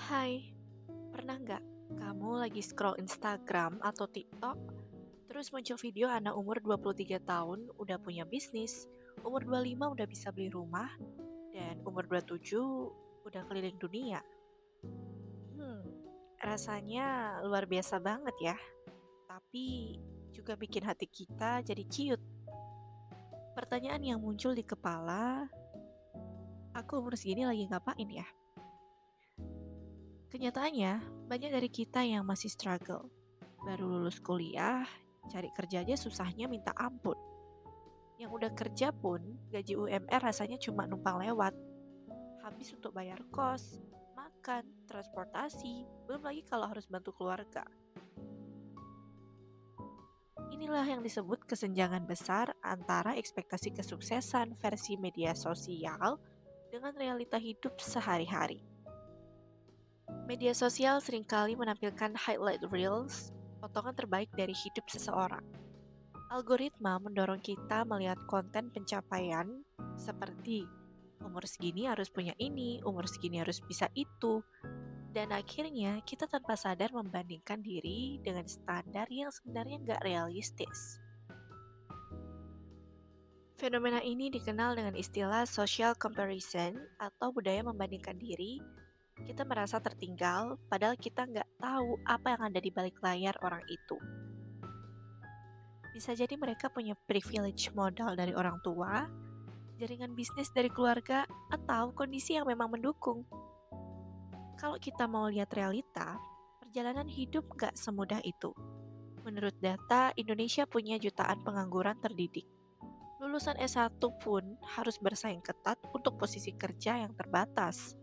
Hai, pernah nggak kamu lagi scroll Instagram atau TikTok, terus muncul video anak umur 23 tahun udah punya bisnis, umur 25 udah bisa beli rumah, dan umur 27 udah keliling dunia? Hmm, rasanya luar biasa banget ya, tapi juga bikin hati kita jadi ciut. Pertanyaan yang muncul di kepala, aku umur segini lagi ngapain ya? Kenyataannya, banyak dari kita yang masih struggle. Baru lulus kuliah, cari kerja aja susahnya minta ampun. Yang udah kerja pun, gaji UMR rasanya cuma numpang lewat. Habis untuk bayar kos, makan, transportasi, belum lagi kalau harus bantu keluarga. Inilah yang disebut kesenjangan besar antara ekspektasi kesuksesan versi media sosial dengan realita hidup sehari-hari. Media sosial seringkali menampilkan highlight reels, potongan terbaik dari hidup seseorang. Algoritma mendorong kita melihat konten pencapaian seperti umur segini harus punya ini, umur segini harus bisa itu, dan akhirnya kita tanpa sadar membandingkan diri dengan standar yang sebenarnya nggak realistis. Fenomena ini dikenal dengan istilah social comparison atau budaya membandingkan diri. Kita merasa tertinggal, padahal kita nggak tahu apa yang ada di balik layar orang itu. Bisa jadi mereka punya privilege modal dari orang tua, jaringan bisnis dari keluarga, atau kondisi yang memang mendukung. Kalau kita mau lihat realita, perjalanan hidup gak semudah itu. Menurut data, Indonesia punya jutaan pengangguran terdidik. Lulusan S1 pun harus bersaing ketat untuk posisi kerja yang terbatas.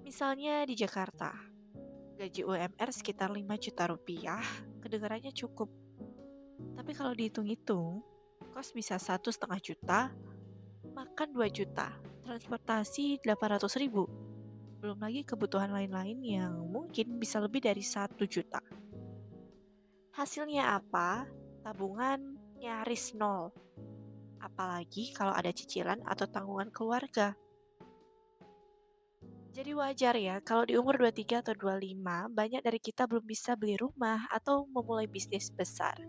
Misalnya di Jakarta, gaji UMR sekitar 5 juta rupiah, kedengarannya cukup. Tapi kalau dihitung-hitung, kos bisa 1,5 juta, makan 2 juta, transportasi 800 ribu. Belum lagi kebutuhan lain-lain yang mungkin bisa lebih dari 1 juta. Hasilnya apa? Tabungan nyaris nol. Apalagi kalau ada cicilan atau tanggungan keluarga. Jadi wajar ya kalau di umur 23 atau 25 banyak dari kita belum bisa beli rumah atau memulai bisnis besar.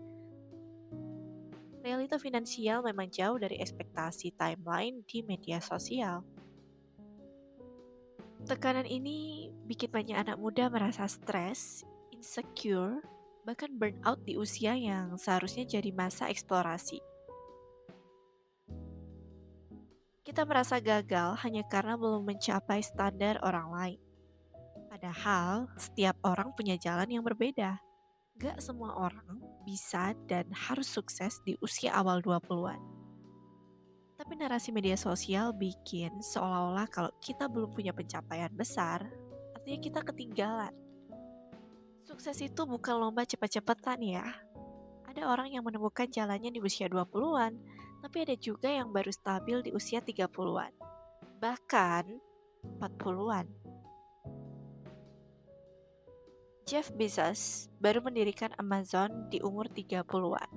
Realita finansial memang jauh dari ekspektasi timeline di media sosial. Tekanan ini bikin banyak anak muda merasa stres, insecure, bahkan burnout di usia yang seharusnya jadi masa eksplorasi. Kita merasa gagal hanya karena belum mencapai standar orang lain. Padahal, setiap orang punya jalan yang berbeda. Gak semua orang bisa dan harus sukses di usia awal 20-an. Tapi narasi media sosial bikin seolah-olah kalau kita belum punya pencapaian besar, artinya kita ketinggalan. Sukses itu bukan lomba cepat-cepatan ya. Ada orang yang menemukan jalannya di usia 20-an, tapi ada juga yang baru stabil di usia 30-an. Bahkan 40-an. Jeff Bezos baru mendirikan Amazon di umur 30-an.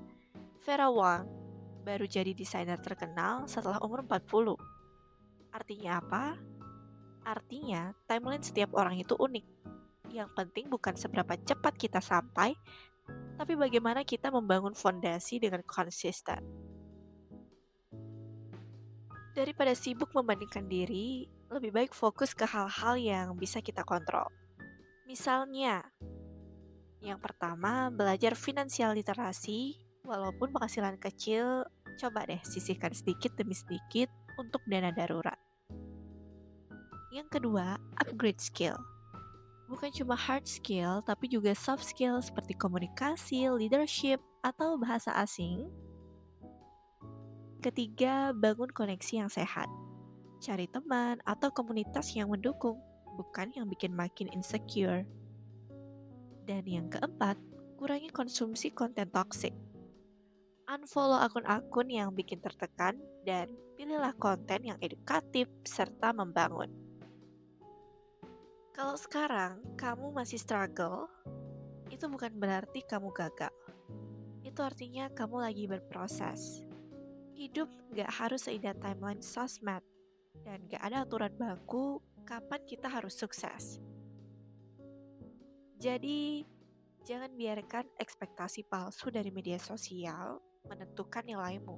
Vera Wang baru jadi desainer terkenal setelah umur 40. Artinya apa? Artinya timeline setiap orang itu unik. Yang penting bukan seberapa cepat kita sampai, tapi bagaimana kita membangun fondasi dengan konsisten. Daripada sibuk membandingkan diri, lebih baik fokus ke hal-hal yang bisa kita kontrol. Misalnya, yang pertama, belajar finansial literasi. Walaupun penghasilan kecil, coba deh sisihkan sedikit demi sedikit untuk dana darurat. Yang kedua, upgrade skill. Bukan cuma hard skill, tapi juga soft skill seperti komunikasi, leadership, atau bahasa asing. Ketiga, bangun koneksi yang sehat. Cari teman atau komunitas yang mendukung, bukan yang bikin makin insecure. Dan yang keempat, kurangi konsumsi konten toxic. Unfollow akun-akun yang bikin tertekan dan pilihlah konten yang edukatif serta membangun. Kalau sekarang kamu masih struggle, itu bukan berarti kamu gagal. Itu artinya kamu lagi berproses. Hidup gak harus seindah timeline sosmed. dan gak ada aturan baku kapan kita harus sukses. Jadi, jangan biarkan ekspektasi palsu dari media sosial menentukan nilaimu.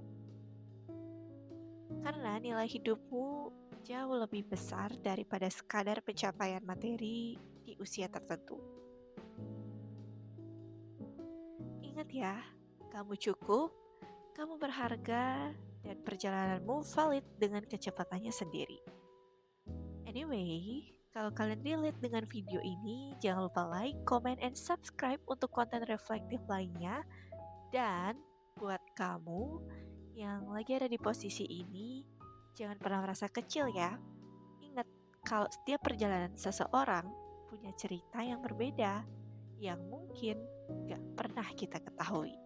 Karena nilai hidupmu jauh lebih besar daripada sekadar pencapaian materi di usia tertentu. Ingat ya, kamu cukup, kamu berharga, dan perjalananmu valid dengan kecepatannya sendiri. Anyway, kalau kalian relate dengan video ini, jangan lupa like, comment, and subscribe untuk konten reflektif lainnya. Dan buat kamu yang lagi ada di posisi ini, jangan pernah merasa kecil ya. Ingat, kalau setiap perjalanan seseorang punya cerita yang berbeda, yang mungkin gak pernah kita ketahui.